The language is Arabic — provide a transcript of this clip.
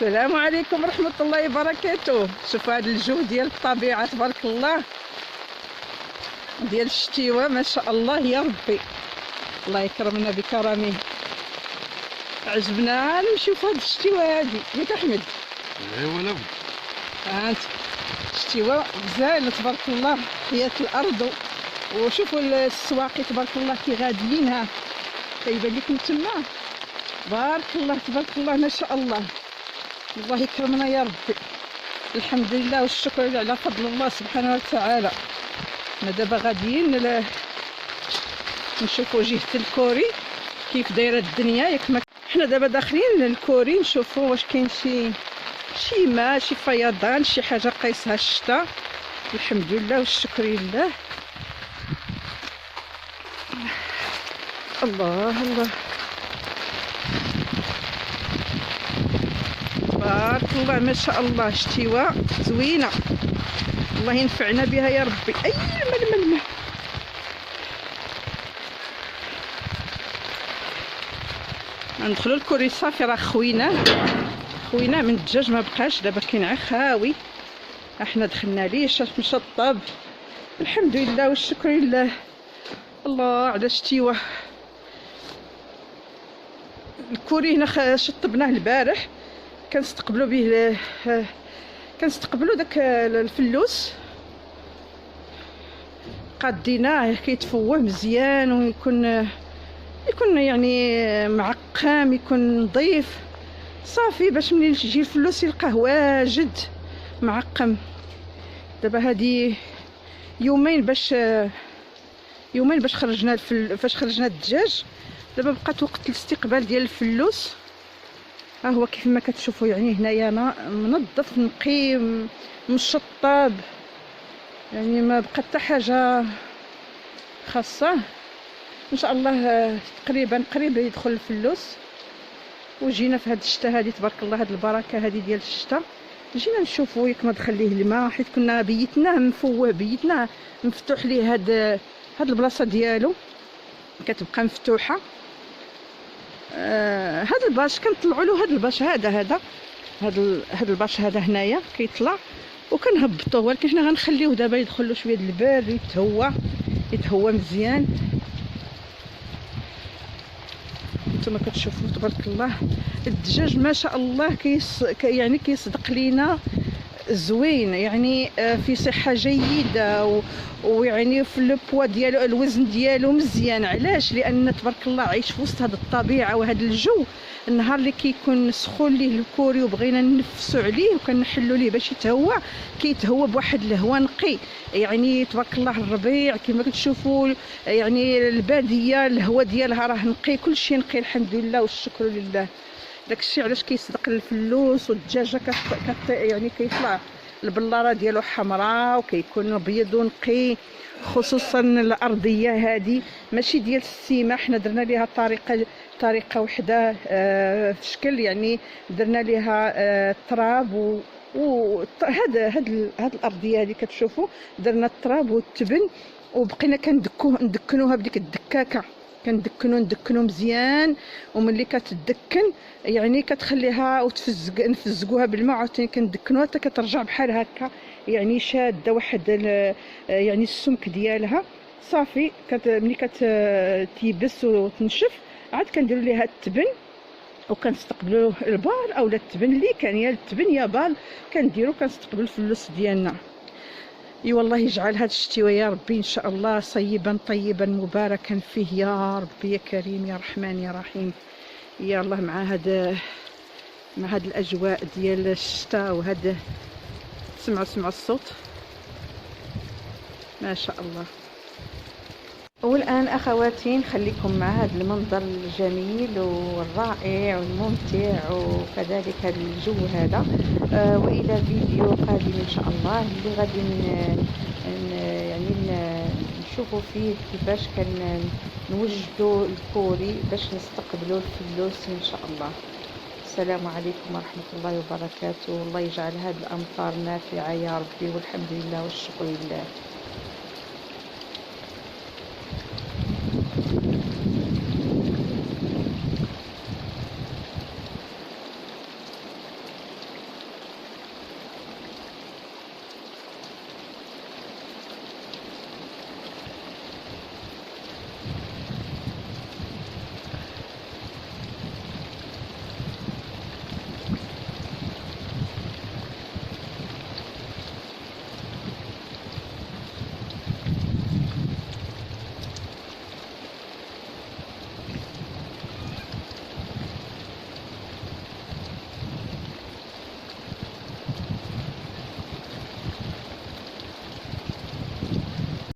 السلام عليكم ورحمة الله وبركاته. شوف هذا الجو ديال الطبيعة تبارك الله، ديال الشتيوة ما شاء الله يا ربي، الله يكرمنا بكرمه. عجبنا نمشيو في هاد الشتيوة هادي ياك احمد؟ ايوا لا بد. هانت الشتيوة مزيانة تبارك الله، حياة الأرض. وشوفوا السواقي تبارك الله كي غاديينها، كيبان لكم تما بارك الله تبارك الله ما شاء الله. الله يكرمنا يا ربي، الحمد لله والشكر على فضل الله سبحانه وتعالى. حنا دابا غاديين نشوفوا جهة الكوري كيف دايره الدنيا. ياك ما حنا دابا داخلين للكوري نشوفوا واش كاين شي ماء، شي فيضان، شي حاجه قايسها الشتاء. الحمد لله والشكر لله. الله الله بارك الله ما شاء الله، شتيوة زوينه، الله ينفعنا بها يا ربي. اي الماء ندخلوا الكوري صافي، راه خويناه من الدجاج ما بقاش، دابا كاين غير خاوي. احنا دخلنا ليه مشطب، الحمد لله والشكر لله. الله على شتيوة الكوري هنا، شطبناه البارح، كنستقبلوا به كنستقبلوا داك الفلوس، قاديناه كيتفوه مزيان ويكون يعني معقم، يكون نظيف صافي، باش ملي يجي الفلوس يلقاه واجد معقم. دابا هادي يومين باش خرجنا فاش خرجنا الدجاج. دابا بقات وقت الاستقبال ديال الفلوس. ها هو كيف ما كتشوفوا، يعني هنايا منظف نقي مشطب، يعني ما بقى حتى حاجه خاصه. ان شاء الله قريب يدخل الفلوس. وجينا في هاد الشتا هادي تبارك الله، هاد البركه هادي ديال الشتا، جينا نشوفوا ياك ما دخل ليه الماء، حيت كنا بيتناه مفوه، بيتناه مفتوح ليه هاد البلاصه ديالو كتبقى مفتوحه. هاد الباش كنطلعوا له، هاد الباش هاد الباش هذا هنايا كيطلع وكنهبطوه، ولكن حنا غنخليوه دابا يدخل له شويه البرد، يتهوى مزيان. نتوما كتشوفوا تبارك الله الدجاج ما شاء الله يعني كيصدق لينا زوين، يعني في صحه جيده، ويعني في البوا ديالو الوزن ديالو مزيان. علاش؟ لان تبارك الله عايش في وسط هذه الطبيعه وهذا الجو. النهار اللي كيكون سخون ليه الكوري وبغينا ننفسوا عليه وكنحلوا ليه باش كيتهوى بواحد الهواء نقي، يعني تبارك الله. الربيع كما كتشوفوا، يعني الباديه الهواء ديالها راه نقي، كلشي نقي الحمد لله والشكر لله. داكشي علاش كيصدق الفلوس. والدجاجه يعني كيطلع البلاره ديالو حمراء وكيكون ابيض ونقي. خصوصا الارضيه هذه ماشي ديال السيمه، حنا درنا ليها طريقه وحده في شكل، يعني درنا ليها التراب هاد الارضيه هذه كتشوفوا درنا التراب والتبن، وبقينا ندكنوها بديك الدكاكه، ندكنو مزيان. وملي كتدكن يعني كتخليها نفزقوها بالماء، عاوتاني كندكنوها حتى كترجع بحال هكا، يعني شاده واحد يعني السمك ديالها صافي. ملي كتيبس وتنشف عاد كنديروا ليها التبن وكنستقبلوا البال، اولا التبن اللي كان يا التبن يا بال كنستقبلوا الفلوس ديالنا. اي والله يجعل هذا الشتوى يا ربي ان شاء الله صيبا طيبا مباركا فيه يا ربي، يا كريم يا رحمن يا رحيم يا الله. مع هاد الاجواء ديال الشتاء، وهذا سمعوا الصوت ما شاء الله. والان اخواتي نخليكم مع هذا المنظر الجميل والرائع والممتع، وكذلك هذا الجو هذا. والى فيديو قادم ان شاء الله، اللي غادي يعني نشوفوا فيه كيفاش نوجدوا الكوري باش نستقبلوا الفلوس ان شاء الله. السلام عليكم ورحمه الله وبركاته. والله يجعل هذه الامطار نافعه يا ربي، والحمد لله والشكر لله.